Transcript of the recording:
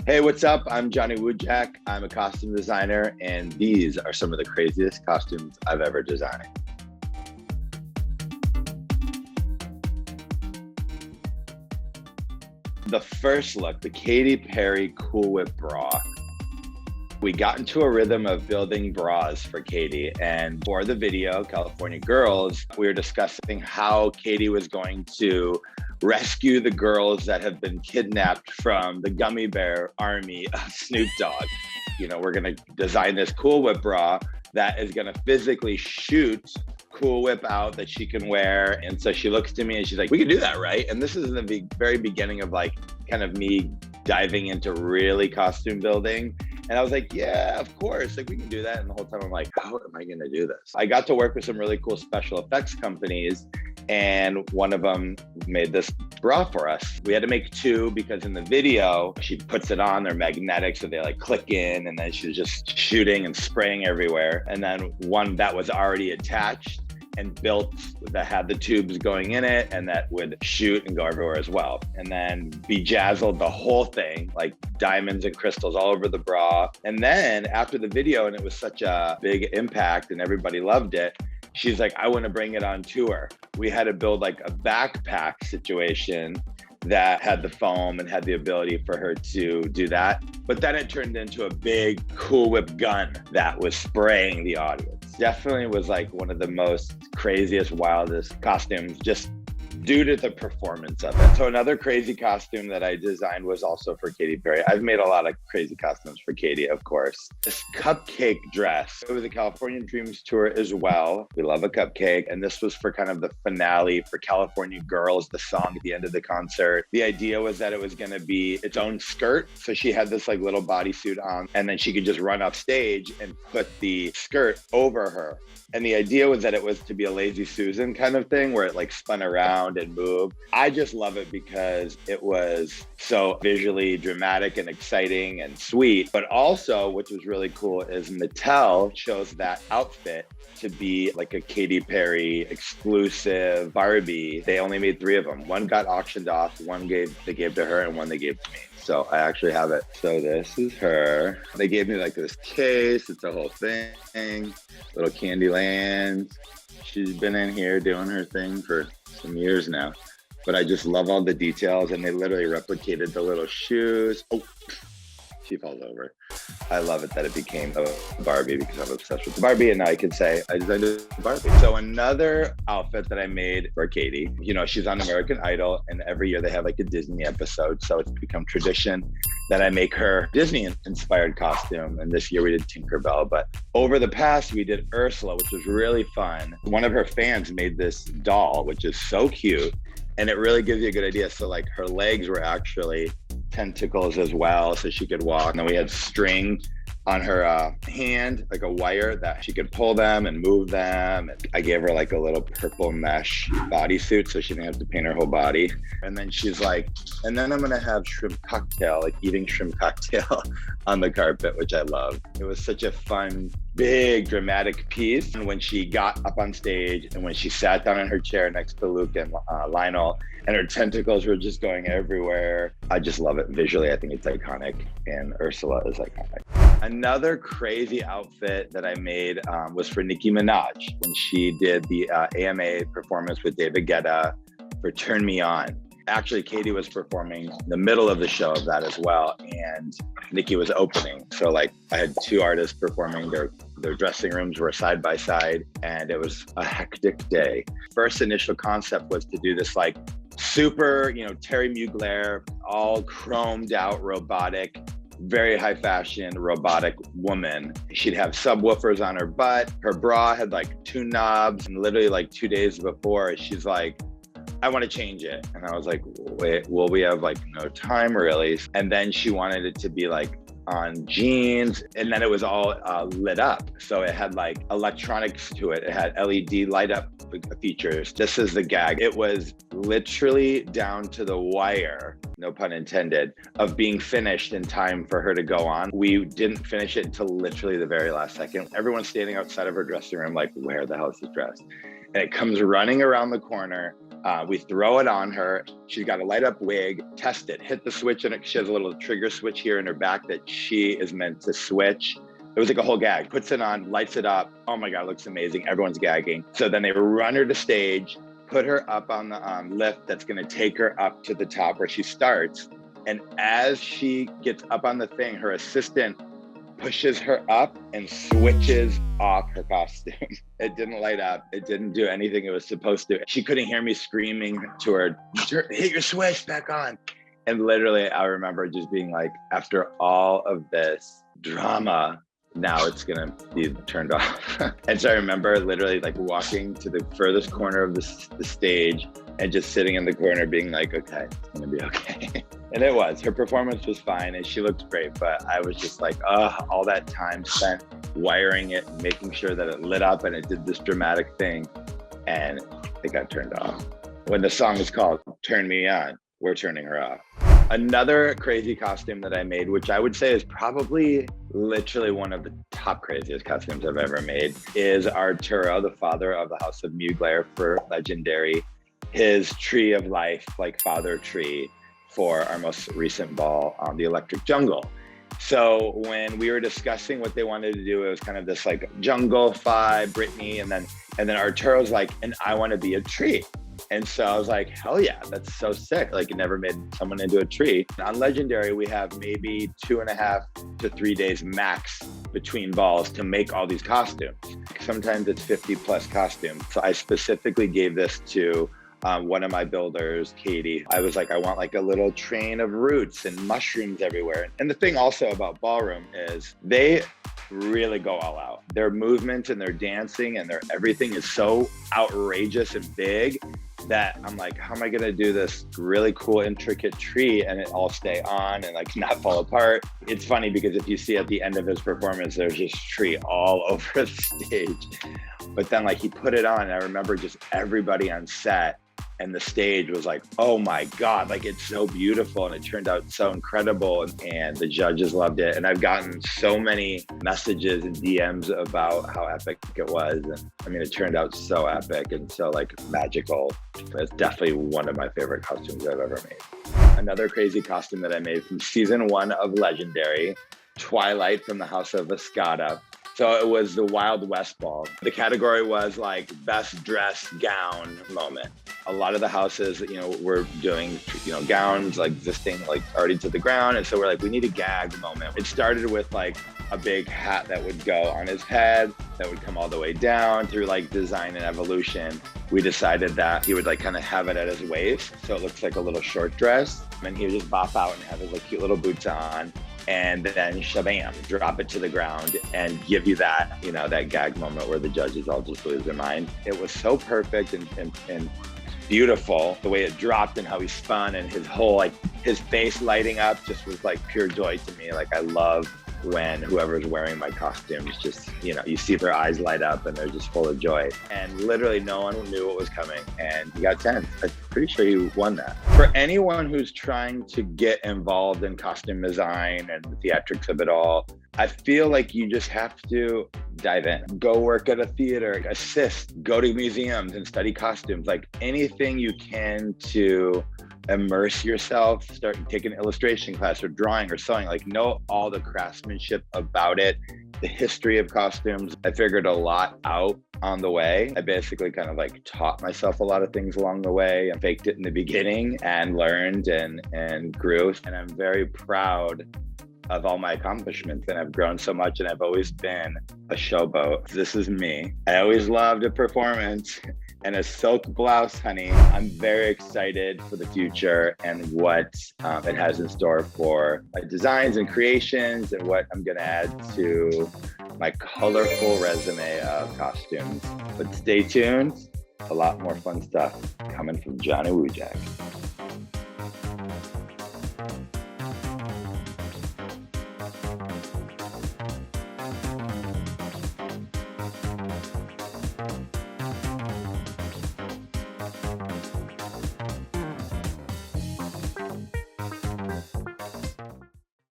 Hey, what's up? I'm Johnny Wujek. I'm a costume designer, and these are some of the craziest costumes I've ever designed. The first look, the Katy Perry Cool Whip bra. We got into a rhythm of building bras for Katy, and for the video, California Girls, we were discussing how Katy was going to rescue the girls that have been kidnapped from the gummy bear army of Snoop Dogg. You know, we're gonna design this Cool Whip bra that is gonna physically shoot Cool Whip out that she can wear. And so she looks to me and she's like, we can do that, right? And this is in the very beginning of like kind of me diving into really costume building. And I was like, yeah, of course, like we can do that. And the whole time I'm like, how am I gonna do this? I got to work with some really cool special effects companies, and one of them made this bra for us. We had to make two because in the video, she puts it on, they're magnetic, so they like click in, and then she's just shooting and spraying everywhere. And then one that was already attached and built that had the tubes going in it and that would shoot and go everywhere as well. And then bejazzled the whole thing, like diamonds and crystals all over the bra. And then after the video, and it was such a big impact and everybody loved it, she's like, I want to bring it on tour. We had to build like a backpack situation that had the foam and had the ability for her to do that. But then it turned into a big Cool Whip gun that was spraying the audience. Definitely was like one of the most craziest, wildest costumes, just due to the performance of it. So another crazy costume that I designed was also for Katy Perry. I've made a lot of crazy costumes for Katy, of course. This cupcake dress. It was a California Dreams tour as well. We love a cupcake. And this was for kind of the finale for California Girls, the song at the end of the concert. The idea was that it was gonna be its own skirt. So she had this like little bodysuit on, and then she could just run off stage and put the skirt over her. And the idea was that it was to be a Lazy Susan kind of thing where it like spun around and moved. I just love it because it was so visually dramatic and exciting and sweet. But also, which was really cool, is Mattel chose that outfit to be like a Katy Perry exclusive Barbie. They only made 3 of them. One got auctioned off, one they gave to her, and one they gave to me. So I actually have it. So this is her. They gave me like this case. It's a whole thing. Little Candyland. She's been in here doing her thing for some years now. But I just love all the details, and they literally replicated the little shoes. Oh, she falls over. I love it that it became a Barbie because I'm obsessed with the Barbie, and now I can say I designed a Barbie. So another outfit that I made for Katy, you know, she's on American Idol, and every year they have like a Disney episode. So it's become tradition that I make her Disney-inspired costume. And this year we did Tinkerbell, but over the past we did Ursula, which was really fun. One of her fans made this doll, which is so cute, and it really gives you a good idea. So like her legs were actually tentacles as well, so she could walk. And then we had string on her hand, like a wire that she could pull them and move them. And I gave her like a little purple mesh bodysuit so she didn't have to paint her whole body. And then she's like, and then I'm gonna have shrimp cocktail, like eating shrimp cocktail on the carpet, which I love. It was such a fun, big dramatic piece. And when she got up on stage and when she sat down in her chair next to Luke and Lionel, and her tentacles were just going everywhere. I just love it visually. I think it's iconic, and Ursula is iconic. Another crazy outfit that I made was for Nicki Minaj when she did the AMA performance with David Guetta for Turn Me On. Actually, Katy was performing in the middle of the show of that as well, and Nicki was opening. So like I had 2 artists performing, their dressing rooms were side by side, and it was a hectic day. First initial concept was to do this like super, you know, Terry Mugler, all chromed out, robotic, very high fashion, robotic woman. She'd have subwoofers on her butt. Her bra had like 2 knobs, and literally like 2 days before, she's like, I want to change it. And I was like, wait, well, we have like no time really. And then she wanted it to be like on jeans, and then it was all lit up. So it had like electronics to it. It had LED light up features. This is the gag. It was literally down to the wire, no pun intended, of being finished in time for her to go on. We didn't finish it until literally the very last second. Everyone's standing outside of her dressing room like, where the hell is this dress? And it comes running around the corner, We throw it on her. She's got a light up wig, test it, hit the switch, and she has a little trigger switch here in her back that she is meant to switch. It was like a whole gag. Puts it on, lights it up. Oh my God, it looks amazing. Everyone's gagging. So then they run her to stage, put her up on the lift that's gonna take her up to the top where she starts. And as she gets up on the thing, her assistant pushes her up and switches off her costume. It didn't light up. It didn't do anything it was supposed to. She couldn't hear me screaming to her, hit your switch back on. And literally, I remember just being like, after all of this drama, now it's gonna be turned off. And so I remember literally like walking to the furthest corner of the stage and just sitting in the corner being like, okay, it's gonna be okay. And it was. Her performance was fine and she looked great, but I was just like, all that time spent wiring it, making sure that it lit up and it did this dramatic thing, and it got turned off. When the song is called Turn Me On, we're turning her off. Another crazy costume that I made, which I would say is probably literally one of the top craziest costumes I've ever made, is Arturo, the father of the House of Mugler for Legendary, his tree of life, like father tree, for our most recent ball on the Electric Jungle. So when we were discussing what they wanted to do, it was kind of this like jungle-fi, Britney, and then Arturo's like, and I want to be a tree. And so I was like, hell yeah, that's so sick. Like, it never made someone into a tree. On Legendary, we have maybe 2.5 to 3 days max between balls to make all these costumes. Sometimes it's 50 plus costumes. So I specifically gave this to one of my builders, Katy. I was like, I want like a little train of roots and mushrooms everywhere. And the thing also about ballroom is they really go all out. Their movement and their dancing and their everything is so outrageous and big that I'm like, how am I gonna do this really cool, intricate tree and it all stay on and like not fall apart? It's funny because if you see at the end of his performance, there's just tree all over the stage. But then like he put it on and I remember just everybody on set and the stage was like, oh my God, like it's so beautiful and it turned out so incredible, and the judges loved it. And I've gotten so many messages and DMs about how epic it was. And I mean, it turned out so epic and so like magical. It's definitely one of my favorite costumes I've ever made. Another crazy costume that I made from season 1 of Legendary, Twilight from the House of Escada. So it was the Wild West ball. The category was like best dress gown moment. A lot of the houses, you know, were doing, you know, gowns like existing like already to the ground. And so we're like, we need a gag moment. It started with like a big hat that would go on his head that would come all the way down through like design and evolution. We decided that he would like kind of have it at his waist, so it looks like a little short dress. And he would just bop out and have his like cute little boots on. And then shabam, drop it to the ground and give you that, you know, that gag moment where the judges all just lose their mind. It was so perfect and beautiful, the way it dropped and how he spun and his whole, like his face lighting up just was like pure joy to me. Like I love when whoever's wearing my costumes just, you know, you see their eyes light up and they're just full of joy. And literally no one knew what was coming and he got 10. I'm pretty sure he won that. For anyone who's trying to get involved in costume design and the theatrics of it all, I feel like you just have to dive in. Go work at a theater, assist, go to museums and study costumes, like anything you can to immerse yourself, start taking an illustration class or drawing or sewing, like know all the craftsmanship about it, the history of costumes. I figured a lot out on the way. I basically kind of like taught myself a lot of things along the way and faked it in the beginning and learned and grew. And I'm very proud of all my accomplishments, and I've grown so much, and I've always been a showboat. This is me. I always loved a performance and a silk blouse, honey. I'm very excited for the future and what it has in store for my designs and creations and what I'm gonna add to my colorful resume of costumes. But stay tuned, a lot more fun stuff coming from Johnny Wujek.